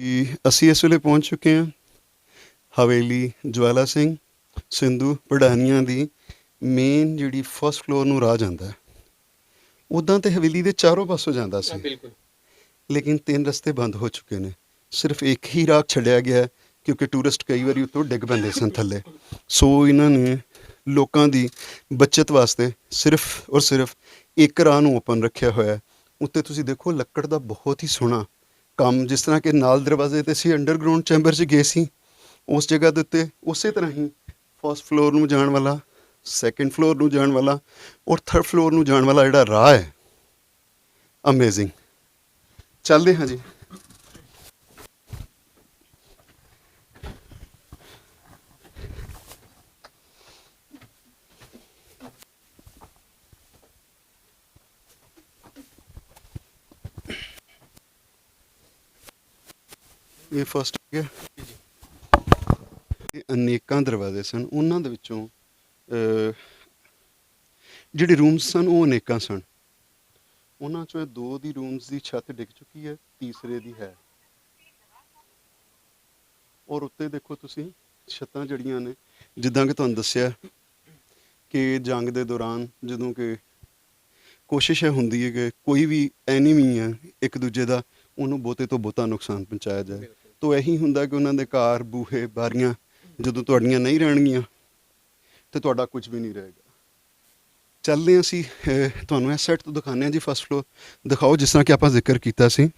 ਕਿ ਅਸੀਂ ਇਸ ਵੇਲੇ ਪਹੁੰਚ ਚੁੱਕੇ ਹਾਂ ਹਵੇਲੀ ਜਵਾਲਾ ਸਿੰਘ ਸਿੰਧੂ ਪੜਾਨੀਆਂ ਦੀ ਮੇਨ ਜਿਹੜੀ ਫਸਟ ਫਲੋਰ ਨੂੰ ਰਾਹ ਜਾਂਦਾ ਹੈ। ਉੱਦਾਂ ਤੇ ਹਵੇਲੀ ਦੇ ਚਾਰੋਂ ਪਾਸੋਂ ਜਾਂਦਾ ਸੀ, ਬਿਲਕੁਲ ਲੇਕਿਨ 3 ਰਸਤੇ ਬੰਦ ਹੋ ਚੁੱਕੇ ਨੇ। ਸਿਰਫ ਇੱਕ ਹੀ ਰਾਹ ਛੱਡਿਆ ਗਿਆ ਹੈ, ਕਿਉਂਕਿ ਟੂਰਿਸਟ ਕਈ ਵਾਰੀ ਉੱਤੋਂ ਡਿੱਗ ਪੈਂਦੇ ਸਨ ਥੱਲੇ। ਸੋ ਇਹਨਾਂ ਨੇ ਲੋਕਾਂ ਦੀ ਬੱਚਤ ਵਾਸਤੇ ਸਿਰਫ ਔਰ ਸਿਰਫ ਇੱਕ ਰਾਹ ਨੂੰ ਓਪਨ ਰੱਖਿਆ ਹੋਇਆ ਹੈ। ਉੱਤੇ ਤੁਸੀਂ ਦੇਖੋ ਲੱਕੜ ਦਾ ਬਹੁਤ ਹੀ ਸੋਹਣਾ ਕੰਮ, ਜਿਸ ਤਰ੍ਹਾਂ ਕਿ ਨਾਲ ਦਰਵਾਜ਼ੇ 'ਤੇ ਅਸੀਂ ਅੰਡਰਗਰਾਊਂਡ ਚੈਂਬਰ 'ਚ ਗਏ ਸੀ, ਉਸ ਜਗ੍ਹਾ ਦੇ ਉੱਤੇ ਉਸੇ ਤਰ੍ਹਾਂ ਹੀ ਫਸਟ ਫਲੋਰ ਨੂੰ ਜਾਣ ਵਾਲਾ, ਸੈਕਿੰਡ ਫਲੋਰ ਨੂੰ ਜਾਣ ਵਾਲਾ ਔਰ ਥਰਡ ਫਲੋਰ ਨੂੰ ਜਾਣ ਵਾਲਾ ਜਿਹੜਾ ਰਾਹ ਹੈ, ਅਮੇਜ਼ਿੰਗ। ਚੱਲਦੇ ਹਾਂ ਜੀ। ਇਹ ਫਸਟ ਹੈ। ਇਹ ਅਨੇਕਾਂ ਦਰਵਾਜ਼ੇ ਸਨ, ਉਹਨਾਂ ਦੇ ਵਿੱਚੋਂ ਜਿਹੜੇ ਰੂਮਸ ਸਨ ਉਹ ਅਨੇਕਾਂ ਸਨ। ਉਹਨਾਂ 'ਚੋਂ 2 ਦੀ ਰੂਮਸ ਦੀ ਛੱਤ ਡਿੱਗ ਚੁੱਕੀ ਹੈ, ਤੀਸਰੇ ਦੀ ਹੈ। ਔਰ ਉੱਤੇ ਦੇਖੋ ਤੁਸੀਂ ਛੱਤਾਂ ਜਿਹੜੀਆਂ ਨੇ, ਜਿੱਦਾਂ ਕਿ ਤੁਹਾਨੂੰ ਦੱਸਿਆ ਕਿ ਜੰਗ ਦੇ ਦੌਰਾਨ ਜਦੋਂ ਕਿ ਕੋਸ਼ਿਸ਼ ਇਹ ਹੁੰਦੀ ਹੈ ਕਿ ਕੋਈ ਵੀ ਐਨੀਮੀ ਹੈ ਇੱਕ ਦੂਜੇ ਦਾ, ਉਹਨੂੰ ਬਹੁਤੇ ਤੋਂ ਬਹੁਤਾ ਨੁਕਸਾਨ ਪਹੁੰਚਾਇਆ ਜਾਏ। ਤੋ ਇਹੀ ਹੁੰਦਾ ਕਿ ਉਹਨਾਂ ਦੇ ਘਰ ਬੂਹੇ ਬਾਰੀਆਂ ਜਦੋਂ ਤੁਹਾਡੀਆਂ ਨਹੀਂ ਰਹਿਣਗੀਆਂ ਤੇ ਤੁਹਾਡਾ ਕੁਝ ਵੀ ਨਹੀਂ ਰਹੇਗਾ। ਚੱਲਦੇ ਅਸੀਂ ਤੁਹਾਨੂੰ ਇਸ ਸਾਈਡ ਤੋਂ ਦਿਖਾਉਂਦੇ ਹਾਂ ਜੀ। ਫਸਟ ਫਲੋਰ ਦਿਖਾਓ, ਜਿਸ ਤਰ੍ਹਾਂ ਕਿ ਆਪਾਂ ਜ਼ਿਕਰ ਕੀਤਾ ਸੀ।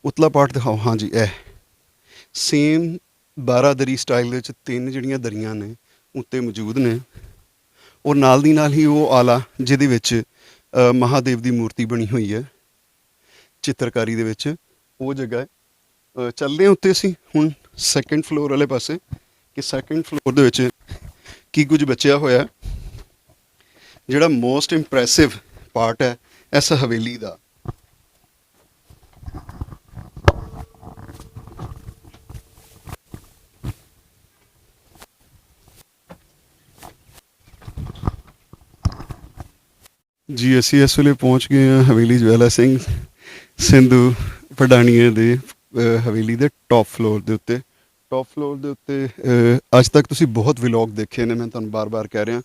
ਉਤਲਾ ਪਾਰਟ ਦਿਖਾਓ। ਹਾਂਜੀ, ਇਹ ਸੇਮ 12 ਦਰੀ ਸਟਾਈਲ ਦੇ ਵਿੱਚ 3 ਜਿਹੜੀਆਂ ਦਰੀਆਂ ਨੇ ਉੱਤੇ ਮੌਜੂਦ ਨੇ, ਔਰ ਨਾਲ ਦੀ ਨਾਲ ਹੀ ਉਹ ਆਲਾ ਜਿਹਦੇ ਵਿੱਚ ਮਹਾਦੇਵ ਦੀ ਮੂਰਤੀ ਬਣੀ ਹੋਈ ਹੈ ਚਿੱਤਰਕਾਰੀ ਦੇ ਵਿੱਚ, ਉਹ ਜਗ੍ਹਾ ਹੈ। ਚੱਲਦੇ ਹਾਂ ਉੱਤੇ ਅਸੀਂ ਹੁਣ ਸੈਕਿੰਡ ਫਲੋਰ ਵਾਲੇ ਪਾਸੇ, ਕਿ ਸੈਕਿੰਡ ਫਲੋਰ ਦੇ ਵਿੱਚ ਕੀ ਕੁਝ ਬਚਿਆ ਹੋਇਆ, ਜਿਹੜਾ ਮੋਸਟ ਇੰਪ੍ਰੈਸਿਵ ਪਾਰਟ ਹੈ ਇਸ ਹਵੇਲੀ ਦਾ। ਜੀ ਅਸੀਂ ਇਸ ਵੇਲੇ ਪਹੁੰਚ ਗਏ ਹਾਂ ਹਵੇਲੀ ਜਵਾਲਾ ਸਿੰਘ ਸਿੰਧੂ ਪੜਾਨੀਆਂ ਦੇ ਹਵੇਲੀ ਦੇ ਟੌਪ ਫਲੋਰ ਦੇ ਉੱਤੇ। ਟੌਪ ਫਲੋਰ ਦੇ ਉੱਤੇ ਅੱਜ ਤੱਕ ਤੁਸੀਂ ਬਹੁਤ ਵਲੌਗ ਦੇਖੇ ਨੇ, ਮੈਂ ਤੁਹਾਨੂੰ ਬਾਰ-ਬਾਰ ਕਹਿ ਰਿਹਾ,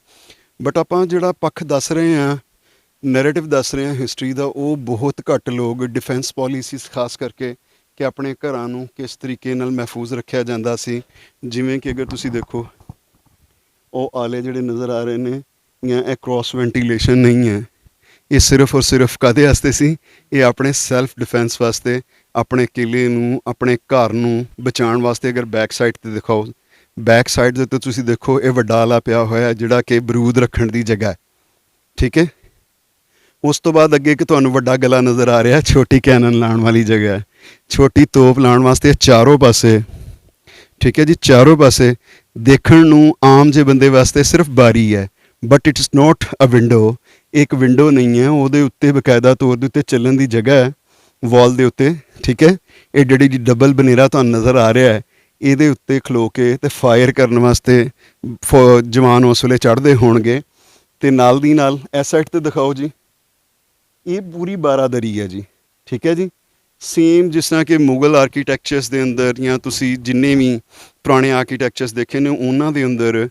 ਬਟ ਆਪਾਂ ਜਿਹੜਾ ਪੱਖ ਦੱਸ ਰਹੇ ਹਾਂ, ਨੈਰੇਟਿਵ ਦੱਸ ਰਹੇ ਹਾਂ ਹਿਸਟਰੀ ਦਾ, ਉਹ ਬਹੁਤ ਘੱਟ ਲੋਕ, ਡਿਫੈਂਸ ਪੋਲਿਸੀਜ਼ ਖਾਸ ਕਰਕੇ, ਕਿ ਆਪਣੇ ਘਰਾਂ ਨੂੰ ਕਿਸ ਤਰੀਕੇ ਨਾਲ ਮਹਿਫੂਜ਼ ਰੱਖਿਆ ਜਾਂਦਾ ਸੀ। ਜਿਵੇਂ ਕਿ ਅਗਰ ਤੁਸੀਂ ਦੇਖੋ ਉਹ ਆਲੇ ਜਿਹੜੇ ਨਜ਼ਰ ਆ ਰਹੇ ਨੇ, ਜਾਂ ਇਹ ਕ੍ਰੋਸ ਵੈਂਟੀਲੇਸ਼ਨ ਨਹੀਂ ਹੈ, ਇਹ ਸਿਰਫ ਔਰ ਸਿਰਫ ਕਾਹਦੇ ਵਾਸਤੇ ਸੀ? ਇਹ ਆਪਣੇ ਸੈਲਫ ਡਿਫੈਂਸ ਵਾਸਤੇ, ਆਪਣੇ ਕਿਲੇ ਨੂੰ, ਆਪਣੇ ਘਰ ਨੂੰ ਬਚਾਉਣ ਵਾਸਤੇ। ਅਗਰ ਬੈਕ ਸਾਈਡ 'ਤੇ ਦਿਖਾਓ, ਬੈਕ ਸਾਈਡ ਦੇ ਉੱਤੇ ਤੁਸੀਂ ਦੇਖੋ ਇਹ ਵੱਡਾ ਆਲਾ ਪਿਆ ਹੋਇਆ, ਜਿਹੜਾ ਕਿ ਬਰੂਦ ਰੱਖਣ ਦੀ ਜਗ੍ਹਾ ਹੈ, ਠੀਕ ਹੈ। ਉਸ ਤੋਂ ਬਾਅਦ ਅੱਗੇ ਕਿ ਤੁਹਾਨੂੰ ਵੱਡਾ ਗਲਾ ਨਜ਼ਰ ਆ ਰਿਹਾ, ਛੋਟੀ ਕੈਨਨ ਲਾਉਣ ਵਾਲੀ ਜਗ੍ਹਾ ਹੈ, ਛੋਟੀ ਤੋਪ ਲਾਉਣ ਵਾਸਤੇ ਚਾਰੋਂ ਪਾਸੇ, ਠੀਕ ਹੈ ਜੀ। ਚਾਰੋਂ ਪਾਸੇ ਦੇਖਣ ਨੂੰ ਆਮ ਜਿਹੇ ਬੰਦੇ ਵਾਸਤੇ ਸਿਰਫ ਬਾਰੀ ਹੈ, but it's not a window. ਇੱਕ ਵਿੰਡੋ ਨਹੀਂ ਹੈ, ਉਹਦੇ ਉੱਤੇ ਬਕਾਇਦਾ ਤੌਰ ਦੇ ਉੱਤੇ ਚੱਲਣ ਦੀ ਜਗ੍ਹਾ ਹੈ ਵਾਲ ਦੇ ਉੱਤੇ, ਠੀਕ ਹੈ। ਇਹ ਜਿਹੜੀ ਜੀ ਡਬਲ ਬਨੇਰਾ ਤੁਹਾਨੂੰ ਨਜ਼ਰ ਆ ਰਿਹਾ ਹੈ, ਇਹਦੇ ਉੱਤੇ ਖਲੋ ਕੇ ਤੇ ਫਾਇਰ ਕਰਨ ਵਾਸਤੇ ਜਵਾਨ ਉਸ ਵੇਲੇ ਚੜ੍ਹਦੇ ਹੋਣਗੇ। ਅਤੇ ਨਾਲ ਦੀ ਨਾਲ ਇਸ ਸਾਈਡ 'ਤੇ ਦਿਖਾਓ ਜੀ, ਇਹ ਪੂਰੀ ਬਾਰਾਦਰੀ ਹੈ ਜੀ, ਠੀਕ ਹੈ ਜੀ। ਸੇਮ ਜਿਸ ਤਰ੍ਹਾਂ ਕਿ ਮੁਗਲ ਆਰਕੀਟੈਕਚਰਸ ਦੇ ਅੰਦਰ, ਜਾਂ ਤੁਸੀਂ ਜਿੰਨੇ ਵੀ ਪੁਰਾਣੇ ਆਰਕੀਟੈਕਚਰਸ ਦੇਖੇ ਨੇ, ਉਹਨਾਂ ਦੇ ਅੰਦਰ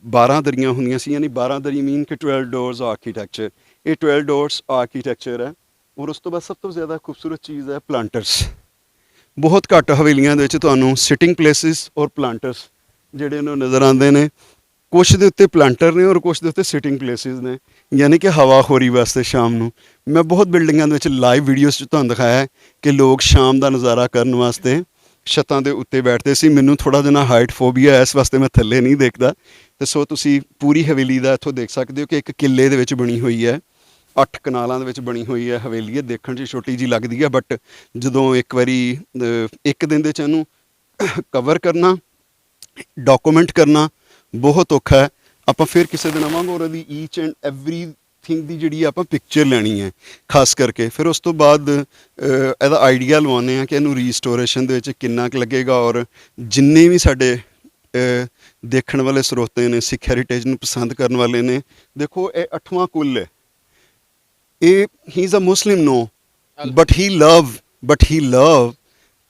12 ਦਰੀਆਂ ਹੁੰਦੀਆਂ ਸੀ, ਯਾਨੀ 12 ਦਰੀ ਮੀਨ ਕਿ 12 ਡੋਰਸ ਆਰਕੀਟੈਕਚਰ। ਇਹ 12 ਡੋਰਸ ਆਰਕੀਟੈਕਚਰ ਹੈ। ਔਰ ਉਸ ਤੋਂ ਬਾਅਦ ਸਭ ਤੋਂ ਜ਼ਿਆਦਾ ਖੂਬਸੂਰਤ ਚੀਜ਼ ਹੈ ਪਲਾਂਟਰਸ। ਬਹੁਤ ਘੱਟ ਹਵੇਲੀਆਂ ਦੇ ਵਿੱਚ ਤੁਹਾਨੂੰ ਸਿਟਿੰਗ ਪਲੇਸਿਸ ਔਰ ਪਲਾਂਟਰਸ ਜਿਹੜੇ ਨੇ ਨਜ਼ਰ ਆਉਂਦੇ ਨੇ। ਕੁਛ ਦੇ ਉੱਤੇ ਪਲਾਂਟਰ ਨੇ ਔਰ ਕੁਛ ਦੇ ਉੱਤੇ ਸਿਟਿੰਗ ਪਲੇਸਿਸ ਨੇ, ਯਾਨੀ ਕਿ ਹਵਾਖੋਰੀ ਵਾਸਤੇ ਸ਼ਾਮ ਨੂੰ। ਮੈਂ ਬਹੁਤ ਬਿਲਡਿੰਗਾਂ ਦੇ ਵਿੱਚ ਲਾਈਵ ਵੀਡੀਓਜ਼ 'ਚ ਤੁਹਾਨੂੰ ਦਿਖਾਇਆ ਕਿ ਲੋਕ ਸ਼ਾਮ ਦਾ ਨਜ਼ਾਰਾ ਕਰਨ ਵਾਸਤੇ ਛੱਤਾਂ ਦੇ ਉੱਤੇ ਬੈਠਦੇ ਸੀ। ਮੈਨੂੰ ਥੋੜ੍ਹਾ ਜਿਹਾ ਹਾਈਟ ਫੋਬੀਆ, ਇਸ ਵਾਸਤੇ ਮੈਂ ਥੱਲੇ ਨਹੀਂ ਦੇਖਦਾ। ਅਤੇ ਸੋ ਤੁਸੀਂ ਪੂਰੀ ਹਵੇਲੀ ਦਾ ਇੱਥੋਂ ਦੇਖ ਸਕਦੇ ਹੋ ਕਿ ਇੱਕ ਕਿਲੇ ਦੇ ਵਿੱਚ ਬਣੀ ਹੋਈ ਹੈ, 8 ਕਨਾਲਾਂ ਦੇ ਵਿੱਚ ਬਣੀ ਹੋਈ ਹੈ ਹਵੇਲੀ। ਇਹ ਦੇਖਣ 'ਚ ਛੋਟੀ ਜਿਹੀ ਲੱਗਦੀ ਹੈ, ਬਟ ਜਦੋਂ ਇੱਕ ਵਾਰੀ ਇੱਕ ਦਿਨ ਦੇ ਵਿੱਚ ਇਹਨੂੰ ਕਵਰ ਕਰਨਾ, ਡਾਕੂਮੈਂਟ ਕਰਨਾ ਬਹੁਤ ਔਖਾ ਹੈ। ਆਪਾਂ ਫਿਰ ਕਿਸੇ ਦਿਨ ਆਵਾਂਗੇ ਔਰ ਉਹਦੀ ਈਚ ਐਂਡ ਐਵਰੀ ਥਿੰਗ ਦੀ ਜਿਹੜੀ ਆਪਾਂ ਪਿਕਚਰ ਲੈਣੀ ਹੈ ਖਾਸ ਕਰਕੇ। ਫਿਰ ਉਸ ਤੋਂ ਬਾਅਦ ਇਹਦਾ ਆਈਡੀਆ ਲਵਾਉਂਦੇ ਹਾਂ ਕਿ ਇਹਨੂੰ ਰੀਸਟੋਰੇਸ਼ਨ ਦੇ ਵਿੱਚ ਕਿੰਨਾ ਕੁ ਲੱਗੇਗਾ। ਔਰ ਜਿੰਨੇ ਵੀ ਸਾਡੇ ਦੇਖਣ ਵਾਲੇ ਸਰੋਤੇ ਨੇ, ਸਿੱਖ ਹੈਰੀਟੇਜ ਨੂੰ ਪਸੰਦ ਕਰਨ ਵਾਲੇ ਨੇ, ਦੇਖੋ ਇਹ 8ਵਾਂ ਕੁੱਲ ਹੈ। ਇਹ he is a Muslim, no, but he love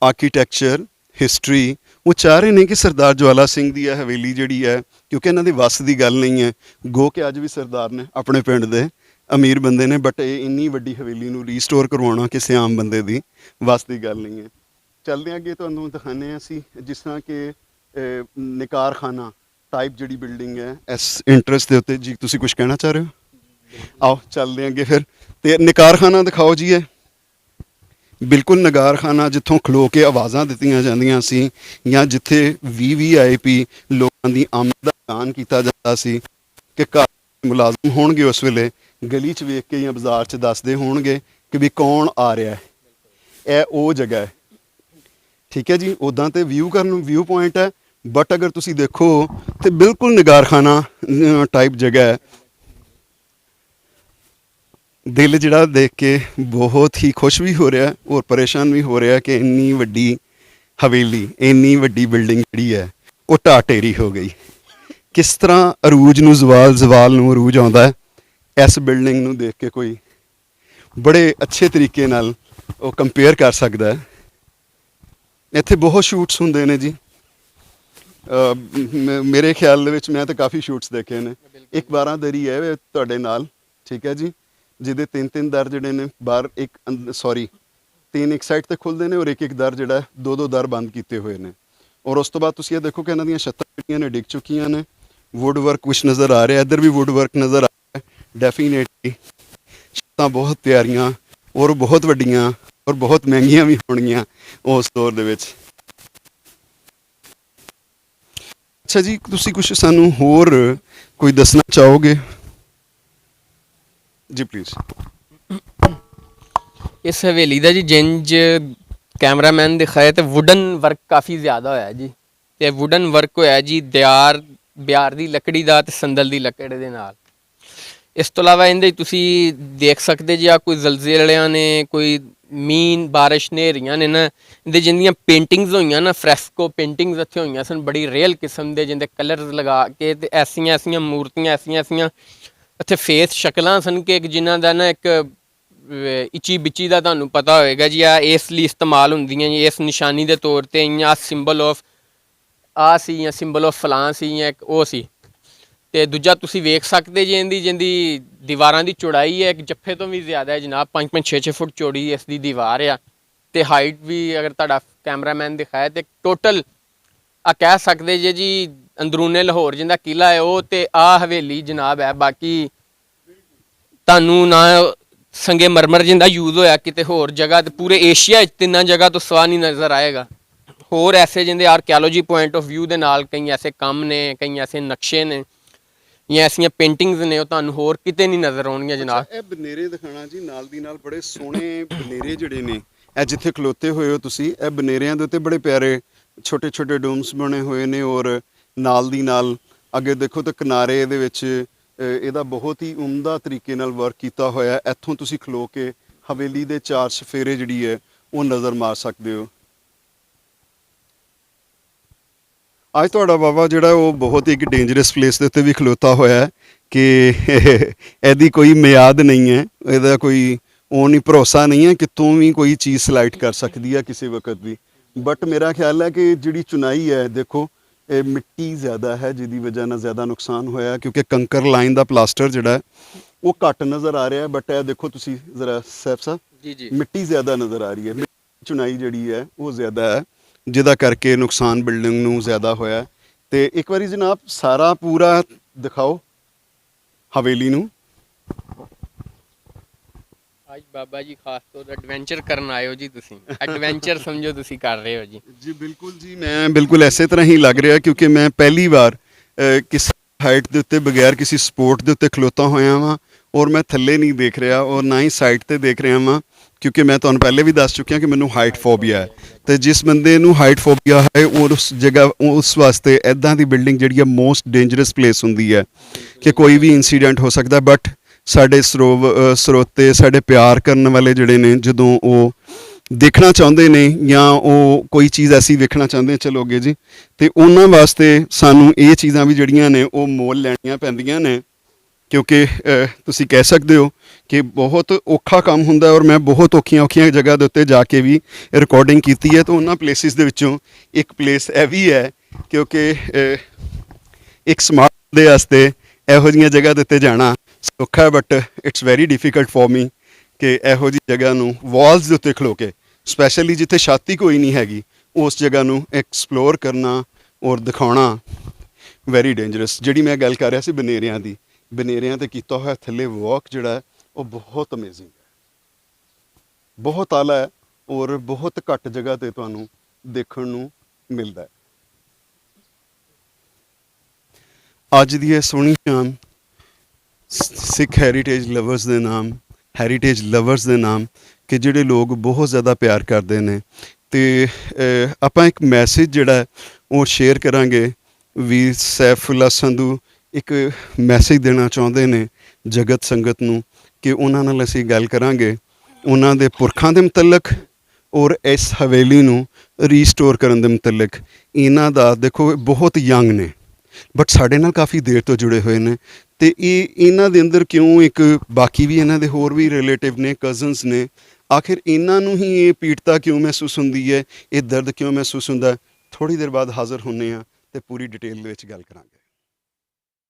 architecture history. ਉਹ ਚਾਹ ਰਹੇ ਨੇ ਕਿ ਸਰਦਾਰ ਜਵਾਲਾ ਸਿੰਘ ਦੀ ਇਹ ਹਵੇਲੀ ਜਿਹੜੀ ਹੈ, ਕਿਉਂਕਿ ਇਹਨਾਂ ਦੀ ਵੱਸ ਦੀ ਗੱਲ ਨਹੀਂ ਹੈ, ਗੋ ਕਿ ਅੱਜ ਵੀ ਸਰਦਾਰ ਨੇ ਆਪਣੇ ਪਿੰਡ ਦੇ ਅਮੀਰ ਬੰਦੇ ਨੇ, ਬਟ ਇਹ ਇੰਨੀ ਵੱਡੀ ਹਵੇਲੀ ਨੂੰ ਰੀਸਟੋਰ ਕਰਵਾਉਣਾ ਕਿਸੇ ਆਮ ਬੰਦੇ ਦੀ ਵੱਸ ਦੀ ਗੱਲ ਨਹੀਂ ਹੈ। ਚੱਲਦੇ ਹਾਂ ਅੱਗੇ, ਤੁਹਾਨੂੰ ਦਿਖਾਉਂਦੇ ਹਾਂ ਅਸੀਂ ਜਿਸ ਤਰ੍ਹਾਂ ਕਿ ਨਿਕਾਰ ਖਾਨਾ ਟਾਈਪ ਜਿਹੜੀ ਬਿਲਡਿੰਗ ਹੈ ਇਸ ਇੰਟਰਸਟ ਦੇ ਉੱਤੇ। ਜੀ ਤੁਸੀਂ ਕੁਝ ਕਹਿਣਾ ਚਾਹ ਰਹੇ ਹੋ? ਆਓ ਚੱਲਦੇ ਹਾਂ ਅੱਗੇ ਫਿਰ। ਤੇ ਨਿਕਾਰ ਖਾਨਾ ਦਿਖਾਓ ਜੀ। ਇਹ ਬਿਲਕੁਲ ਨਗਾਰਖਾਨਾ, ਜਿੱਥੋਂ ਖਲੋ ਕੇ ਆਵਾਜ਼ਾਂ ਦਿੱਤੀਆਂ ਜਾਂਦੀਆਂ ਸੀ, ਜਾਂ ਜਿੱਥੇ VVIP ਲੋਕਾਂ ਦੀ ਆਮਦ ਦਾ ਐਲਾਨ ਕੀਤਾ ਜਾਂਦਾ ਸੀ ਕਿ ਘਰ ਮੁਲਾਜ਼ਮ ਹੋਣਗੇ ਉਸ ਵੇਲੇ ਗਲੀ 'ਚ ਵੇਖ ਕੇ ਜਾਂ ਬਾਜ਼ਾਰ 'ਚ ਦੱਸਦੇ ਹੋਣਗੇ ਕਿ ਵੀ ਕੌਣ ਆ ਰਿਹਾ ਹੈ। ਇਹ ਉਹ ਜਗ੍ਹਾ ਹੈ, ਠੀਕ ਹੈ ਜੀ। ਉੱਦਾਂ ਤੇ ਵਿਊ ਪੁਆਇੰਟ ਹੈ, ਬਟ ਅਗਰ ਤੁਸੀਂ ਦੇਖੋ ਤੇ ਬਿਲਕੁਲ ਨਗਾਰਖਾਨਾ ਟਾਈਪ ਜਗ੍ਹਾ ਹੈ। ਦਿਲ ਜਿਹੜਾ ਦੇਖ ਕੇ ਬਹੁਤ ਹੀ ਖੁਸ਼ ਵੀ ਹੋ ਰਿਹਾ ਔਰ ਪਰੇਸ਼ਾਨ ਵੀ ਹੋ ਰਿਹਾ ਕਿ ਇੰਨੀ ਵੱਡੀ ਹਵੇਲੀ, ਇੰਨੀ ਵੱਡੀ ਬਿਲਡਿੰਗ ਜਿਹੜੀ ਹੈ ਉਹ ਢਾਹ ਢੇਰੀ ਹੋ ਗਈ। ਕਿਸ ਤਰ੍ਹਾਂ ਅਰੂਜ ਨੂੰ ਜ਼ਵਾਲ ਨੂੰ ਅਰੂਜ ਆਉਂਦਾ ਹੈ, ਇਸ ਬਿਲਡਿੰਗ ਨੂੰ ਦੇਖ ਕੇ ਕੋਈ ਬੜੇ ਅੱਛੇ ਤਰੀਕੇ ਨਾਲ ਉਹ ਕੰਪੇਅਰ ਕਰ ਸਕਦਾ ਹੈ। ਇੱਥੇ ਬਹੁਤ ਸ਼ੂਟਸ ਹੁੰਦੇ ਨੇ ਜੀ। ਮੇਰੇ ਖਿਆਲ ਦੇ ਵਿੱਚ ਮੈਂ ਤਾਂ ਕਾਫੀ ਸ਼ੂਟਸ ਦੇਖੇ ਨੇ। ਇੱਕ 12 ਦਰੀ ਹੈ ਤੁਹਾਡੇ ਨਾਲ, ਠੀਕ ਹੈ ਜੀ, ਜਿਹਦੇ 3 ਦਰ ਜਿਹੜੇ ਨੇ ਬਾਹਰ, ਤਿੰਨ ਇੱਕ ਸਾਈਡ ਤੇ ਖੁੱਲਦੇ ਨੇ ਔਰ ਇੱਕ ਦਰ ਜਿਹੜਾ 2 ਦਰ ਬੰਦ ਕੀਤੇ ਹੋਏ ਨੇ। ਔਰ ਉਸ ਤੋਂ ਬਾਅਦ ਤੁਸੀਂ ਇਹ ਦੇਖੋ ਕਿ ਇਹਨਾਂ ਦੀਆਂ ਛੱਤਾਂ ਜਿਹੜੀਆਂ ਨੇ ਡਿੱਗ ਚੁੱਕੀਆਂ ਨੇ। ਵੁੱਡ ਵਰਕ ਕੁਛ ਨਜ਼ਰ ਆ ਰਿਹਾ, ਇੱਧਰ ਵੀ ਵੁੱਡ ਵਰਕ ਨਜ਼ਰ ਆ ਰਿਹਾ। ਡੈਫੀਨੇਟਲੀ ਛੱਤਾਂ ਬਹੁਤ ਪਿਆਰੀਆਂ ਔਰ ਬਹੁਤ ਵੱਡੀਆਂ ਔਰ ਬਹੁਤ ਮਹਿੰਗੀਆਂ ਵੀ ਹੋਣਗੀਆਂ ਉਸ ਦੌਰ ਦੇ ਵਿੱਚ। ਅੱਛਾ ਜੀ, ਤੁਸੀਂ ਕੁਛ ਸਾਨੂੰ ਹੋਰ ਕੋਈ ਦੱਸਣਾ ਚਾਹੋਗੇ ਜੀ? ਪਲੀਜ਼। ਇਸ ਹਵੇਲੀ ਦਾ ਜੀ ਜਿੰਜ ਕੈਮਰਾਮੈਨ ਦਿਖਾਇਆ ਤੇ ਵੁਡਨ ਵਰਕ ਕਾਫੀ ਜ਼ਿਆਦਾ ਹੋਇਆ ਜੀ। ਤੇ ਵੁਡਨ ਵਰਕ ਹੋਇਆ ਜੀ ਬਿਆਰ ਦੀ ਲੱਕੜੀ ਦਾ ਤੇ ਸੰਦਲ ਦੀ ਲੱਕੜ ਦੇ ਨਾਲ। ਇਸ ਤੋਂ ਇਲਾਵਾ ਇਹਦੇ ਤੁਸੀਂ ਦੇਖ ਸਕਦੇ ਜੀ, ਆ ਕੋਈ ਜ਼ਲਜ਼ਲਿਆਂ ਨੇ, ਕੋਈ ਮੀਂਹ ਬਾਰਿਸ਼ ਹਨੇਰੀਆਂ ਨੇ ਨਾ, ਇਹਦੇ ਜਿੰਨੀਆਂ ਪੇਂਟਿੰਗਸ ਹੋਈਆਂ ਨਾ, ਫਰੈਸਕੋ ਪੇਂਟਿੰਗਸ ਇੱਥੇ ਹੋਈਆਂ ਸਨ ਬੜੀ ਰੀਅਲ ਕਿਸਮ ਦੇ, ਜਿੰਦੇ ਕਲਰਸ ਲਗਾ ਕੇ ਤੇ ਐਸੀਆਂ ਮੂਰਤੀਆਂ, ਐਸੀਆਂ ਇੱਥੇ ਫੇਸ ਸ਼ਕਲਾਂ ਸਨ ਕਿ ਜਿਨ੍ਹਾਂ ਦਾ ਨਾ ਇੱਕ ਇੱਚੀ ਬਿੱਚੀ ਦਾ ਤੁਹਾਨੂੰ ਪਤਾ ਹੋਏਗਾ ਜੀ, ਆ ਇਸ ਲਈ ਇਸਤੇਮਾਲ ਹੁੰਦੀਆਂ ਜੀ, ਇਸ ਨਿਸ਼ਾਨੀ ਦੇ ਤੌਰ 'ਤੇ ਜਾਂ ਸਿੰਬਲ ਆਫ ਆ ਸੀ ਜਾਂ ਸਿੰਬਲ ਆਫ ਫਲਾਂ ਸੀ ਜਾਂ ਇੱਕ ਉਹ ਸੀ। ਤੇ ਦੂਜਾ ਤੁਸੀਂ ਵੇਖ ਸਕਦੇ ਜੀ ਜਿੰਦੀ ਦੀਵਾਰਾਂ ਦੀ ਚੌੜਾਈ ਹੈ ਇੱਕ ਜੱਫੇ ਤੋਂ ਵੀ ਜ਼ਿਆਦਾ ਹੈ ਜਨਾਬ। 5-5 6-6 ਫੁੱਟ ਚੌੜੀ ਇਸ ਦੀ ਦੀਵਾਰ ਆ। ਤੇ ਹਾਈਟ ਵੀ ਅਗਰ ਤੁਹਾਡਾ ਕੈਮਰਾਮੈਨ ਦਿਖਾਇਆ ਤੇ ਟੋਟਲ ਆ ਕਹਿ ਸਕਦੇ ਜੇ ਜੀ ਅੰਦਰੂਨੇ ਲਾਹੌਰ ਜਿੰਦਾ ਕਿਲਾ ਹੈ ਉਹ ਤੇ ਆ ਹਵੇਲੀ ਜਨਾਬ ਹੈ। ਬਾਕੀ ਤੁਹਾਨੂੰ ਨਾ ਸੰਗੇ ਮਰਮਰ ਜਿੰਦਾ ਯੂਜ਼ ਹੋਇਆ ਕਿਤੇ ਹੋਰ ਜਗ੍ਹਾ ਤੇ ਪੂਰੇ ਏਸ਼ੀਆ 'ਚ 3 ਜਗ੍ਹਾ ਤੋਂ ਸਵਾ ਨਹੀਂ ਨਜ਼ਰ ਆਏਗਾ। ਹੋਰ ਐਸੇ ਜਿੰਦੇ ਆਰਕੀਓਲੋਜੀ ਪੁਆਇੰਟ ਆਫ ਵਿਊ ਦੇ ਨਾਲ ਕਈ ਐਸੇ ਕੰਮ ਨੇ, ਕਈ ਐਸੇ ਨਕਸ਼ੇ ਨੇ ਜਾਂ ਐਸੀਆਂ ਪੇਂਟਿੰਗਸ ਨੇ ਉਹ ਤੁਹਾਨੂੰ ਹੋਰ ਕਿਤੇ ਨਹੀਂ ਨਜ਼ਰ ਆਉਣਗੀਆਂ ਜਨਾਬ। ਇਹ ਬਨੇਰੇ ਦਿਖਾਣਾ ਜੀ, ਨਾਲ ਦੀ ਨਾਲ ਬੜੇ ਸੋਹਣੇ ਬਨੇਰੇ ਜਿਹੜੇ ਨੇ, ਇਹ ਜਿੱਥੇ ਖਲੋਤੇ ਹੋਏ ਹੋ ਤੁਸੀਂ, ਇਹ ਬਨੇਰਿਆਂ ਦੇ ਉੱਤੇ ਬੜੇ ਪਿਆਰੇ ਛੋਟੇ ਛੋਟੇ ਡੋਮਸ ਬਣੇ ਹੋਏ ਨੇ। ਔਰ ਨਾਲ ਦੀ ਨਾਲ ਅੱਗੇ ਦੇਖੋ ਤਾਂ ਕਿਨਾਰੇ ਇਹਦੇ ਵਿੱਚ ਇਹਦਾ ਬਹੁਤ ਹੀ ਉਮਦਾ ਤਰੀਕੇ ਨਾਲ ਵਰਕ ਕੀਤਾ ਹੋਇਆ। ਇੱਥੋਂ ਤੁਸੀਂ ਖਲੋ ਕੇ ਹਵੇਲੀ ਦੇ 4 ਚੁਫੇਰੇ ਜਿਹੜੀ ਹੈ ਉਹ ਨਜ਼ਰ ਮਾਰ ਸਕਦੇ ਹੋ। ਅੱਜ ਤੁਹਾਡਾ ਬਾਬਾ ਜਿਹੜਾ ਉਹ ਬਹੁਤ ਹੀ ਇੱਕ ਡੇਂਜਰਸ ਪਲੇਸ ਦੇ ਉੱਤੇ ਵੀ ਖਲੋਤਾ ਹੋਇਆ ਕਿ ਇਹਦੀ ਕੋਈ ਮਿਆਦ ਨਹੀਂ ਹੈ, ਇਹਦਾ ਕੋਈ ਉਹ ਨਹੀਂ, ਭਰੋਸਾ ਨਹੀਂ ਹੈ, ਕਿਤੋਂ ਵੀ ਕੋਈ ਚੀਜ਼ ਸਲਾਈਡ ਕਰ ਸਕਦੀ ਹੈ ਕਿਸੇ ਵਕਤ ਵੀ। ਬਟ ਮੇਰਾ ਖਿਆਲ ਹੈ ਕਿ ਜਿਹੜੀ ਚੁਨਾਈ ਹੈ, ਦੇਖੋ ਇਹ ਮਿੱਟੀ ਜ਼ਿਆਦਾ ਹੈ ਜਿਹਦੀ ਵਜ੍ਹਾ ਨਾਲ ਜ਼ਿਆਦਾ ਨੁਕਸਾਨ ਹੋਇਆ, ਕਿਉਂਕਿ ਕੰਕਰ ਲਾਈਨ ਦਾ ਪਲਾਸਟਰ ਜਿਹੜਾ ਉਹ ਘੱਟ ਨਜ਼ਰ ਆ ਰਿਹਾ। ਬਟ ਇਹ ਦੇਖੋ ਤੁਸੀਂ ਜ਼ਰਾ ਸੈਫ ਸਾਹਿਬ ਜੀ, ਮਿੱਟੀ ਜ਼ਿਆਦਾ ਨਜ਼ਰ ਆ ਰਹੀ ਹੈ। ਚੁਨਾਈ ਜਿਹੜੀ ਹੈ ਉਹ ਜ਼ਿਆਦਾ ਹੈ, ਜਿਹਦਾ ਕਰਕੇ ਨੁਕਸਾਨ ਬਿਲਡਿੰਗ ਨੂੰ ਜ਼ਿਆਦਾ ਹੋਇਆ। ਤੇ ਇੱਕ ਵਾਰੀ ਜਨਾਬ ਸਾਰਾ ਪੂਰਾ ਦਿਖਾਓ ਹਵੇਲੀ ਨੂੰ। ਅੱਜ ਬਾਬਾ ਜੀ ਖਾਸ ਤੌਰ ਤੇ ਐਡਵੈਂਚਰ ਕਰਨ ਆਏ ਹੋ ਜੀ, ਤੁਸੀਂ ਐਡਵੈਂਚਰ ਸਮਝੋ ਤੁਸੀਂ ਕਰ ਰਹੇ ਹੋ ਜੀ। ਜੀ ਬਿਲਕੁਲ ਜੀ, ਮੈਂ ਬਿਲਕੁਲ ਐਸੇ ਤਰ੍ਹਾਂ ਹੀ ਲੱਗ ਰਿਹਾ ਕਿਉਂਕਿ ਮੈਂ ਪਹਿਲੀ ਵਾਰ ਕਿਸੇ ਹਾਈਟ ਦੇ ਉੱਤੇ ਬਗੈਰ ਕਿਸੇ ਸਪੋਰਟ ਦੇ ਉੱਤੇ ਖਲੋਤਾ ਹੋਇਆ ਵਾਂ ਔਰ ਮੈਂ ਥੱਲੇ ਨਹੀਂ ਦੇਖ ਰਿਹਾ ਔਰ ਨਾ ਹੀ ਸਾਈਡ ਤੇ ਦੇਖ ਰਿਹਾ ਵਾਂ, ਕਿਉਂਕਿ ਮੈਂ ਤੁਹਾਨੂੰ ਪਹਿਲੇ ਵੀ ਦੱਸ ਚੁੱਕਿਆ ਕਿ ਮੈਨੂੰ ਹਾਈਟ ਫੋਬੀਆ ਹੈ। ਤੇ ਜਿਸ ਬੰਦੇ ਨੂੰ ਹਾਈਟ ਫੋਬੀਆ ਹੈ ਔਰ ਉਸ ਜਗ੍ਹਾ ਉਸ ਵਾਸਤੇ ਇੱਦਾਂ ਦੀ ਬਿਲਡਿੰਗ ਜਿਹੜੀ ਹੈ ਮੋਸਟ ਡੇਂਜਰਸ ਪਲੇਸ ਹੁੰਦੀ ਹੈ ਕਿ ਕੋਈ ਵੀ ਇਨਸੀਡੈਂਟ ਹੋ ਸਕਦਾ। ਬਟ ਸਾਡੇ ਸਰੋਤੇ, ਸਾਡੇ ਪਿਆਰ ਕਰਨ ਵਾਲੇ ਜਿਹੜੇ ਨੇ, ਜਦੋਂ ਉਹ ਦੇਖਣਾ ਚਾਹੁੰਦੇ ਨੇ ਜਾਂ ਉਹ ਕੋਈ ਚੀਜ਼ ਐਸੀ ਵੇਖਣਾ ਚਾਹੁੰਦੇ, ਚਲੋ ਅੱਗੇ ਜੀ, ਤੇ ਉਹਨਾਂ ਵਾਸਤੇ ਸਾਨੂੰ ਇਹ ਚੀਜ਼ਾਂ ਵੀ ਜਿਹੜੀਆਂ ਨੇ ਉਹ ਮੁੱਲ ਲੈਣੀਆਂ ਪੈਂਦੀਆਂ ਨੇ। ਕਿਉਂਕਿ ਤੁਸੀਂ ਕਹਿ ਸਕਦੇ ਹੋ ਕਿ ਬਹੁਤ ਔਖਾ ਕੰਮ ਹੁੰਦਾ ਹੈ ਔਰ ਮੈਂ ਬਹੁਤ ਔਖੀਆਂ ਜਗ੍ਹਾ ਦੇ ਉੱਤੇ ਜਾ ਕੇ ਵੀ ਰਿਕਾਰਡਿੰਗ ਕੀਤੀ ਹੈ। ਤਾਂ ਉਹਨਾਂ ਪਲੇਸਿਸ ਦੇ ਵਿੱਚੋਂ ਇੱਕ ਪਲੇਸ ਇਹ ਵੀ ਹੈ, ਕਿਉਂਕਿ ਇੱਕ ਸਮਾਰਟ ਦੇ ਵਾਸਤੇ ਇਹੋ ਜਿਹੀਆਂ ਜਗ੍ਹਾ ਦੇ ਉੱਤੇ ਜਾਣਾ ਸੌਖਾ ਹੈ, but it's very difficult for me ਕਿ ਇਹੋ ਜਿਹੀ ਜਗ੍ਹਾ ਨੂੰ ਵਾਲਸ ਦੇ ਉੱਤੇ ਖਲੋ ਕੇ, ਸਪੈਸ਼ਲੀ ਜਿੱਥੇ ਛਾਤੀ ਕੋਈ ਨਹੀਂ ਹੈਗੀ, ਉਸ ਜਗ੍ਹਾ ਨੂੰ ਐਕਸਪਲੋਰ ਕਰਨਾ ਔਰ ਦਿਖਾਉਣਾ ਵੈਰੀ ਡੇਂਜਰਸ। ਜਿਹੜੀ ਮੈਂ ਗੱਲ ਕਰ ਰਿਹਾ ਸੀ ਬਨੇਰਿਆਂ ਤੇ ਕੀਤਾ ਹੋਇਆ ਥੱਲੇ ਵਾਕ ਜਿਹੜਾ ਹੈ ਉਹ ਬਹੁਤ ਅਮੇਜ਼ਿੰਗ ਹੈ, ਬਹੁਤ ਆਲਾ ਹੈ ਔਰ ਬਹੁਤ ਘੱਟ ਜਗ੍ਹਾ ਤੇ ਤੁਹਾਨੂੰ ਦੇਖਣ ਨੂੰ ਮਿਲਦਾ ਹੈ। ਅੱਜ ਦੀ ਇਹ ਸੋਹਣੀ ਸ਼ਾਮ ਸਿੱਖ ਹੈਰੀਟੇਜ ਲਵਰਸ ਦੇ ਨਾਮ ਕਿ ਜਿਹੜੇ ਲੋਕ ਬਹੁਤ ਜ਼ਿਆਦਾ ਪਿਆਰ ਕਰਦੇ ਨੇ, ਅਤੇ ਆਪਾਂ ਇੱਕ ਮੈਸੇਜ ਜਿਹੜਾ ਹੈ ਉਹ ਸ਼ੇਅਰ ਕਰਾਂਗੇ। ਵੀਰ ਸੈਫੁੱਲਾ ਸੰਧੂ ਇੱਕ ਮੈਸੇਜ ਦੇਣਾ ਚਾਹੁੰਦੇ ਨੇ ਜਗਤ ਸੰਗਤ ਨੂੰ ਕਿ ਉਹਨਾਂ ਨਾਲ ਅਸੀਂ ਗੱਲ ਕਰਾਂਗੇ ਉਹਨਾਂ ਦੇ ਪੁਰਖਾਂ ਦੇ ਮੁਤਲਕ ਔਰ ਇਸ ਹਵੇਲੀ ਨੂੰ ਰੀਸਟੋਰ ਕਰਨ ਦੇ ਮੁਤਲਕ। ਇਹਨਾਂ ਦਾ ਦੇਖੋ ਬਹੁਤ ਯੰਗ ਨੇ ਬਟ ਸਾਡੇ ਨਾਲ ਕਾਫੀ ਦੇਰ ਤੋਂ ਜੁੜੇ ਹੋਏ ਨੇ, ਅਤੇ ਇਹਨਾਂ ਦੇ ਅੰਦਰ ਕਿਉਂ ਇੱਕ ਬਾਕੀ ਵੀ ਇਹਨਾਂ ਦੇ ਹੋਰ ਵੀ ਰਿਲੇਟਿਵ ਨੇ, ਕਜ਼ਨਸ ਨੇ, ਆਖਿਰ ਇਹਨਾਂ ਨੂੰ ਹੀ ਇਹ ਪੀੜਤਾ ਕਿਉਂ ਮਹਿਸੂਸ ਹੁੰਦੀ ਹੈ, ਇਹ ਦਰਦ ਕਿਉਂ ਮਹਿਸੂਸ ਹੁੰਦਾ। ਥੋੜ੍ਹੀ ਦੇਰ ਬਾਅਦ ਹਾਜ਼ਰ ਹੁੰਦੇ ਹਾਂ ਅਤੇ ਪੂਰੀ ਡਿਟੇਲ ਦੇ ਵਿੱਚ ਗੱਲ ਕਰਾਂਗੇ।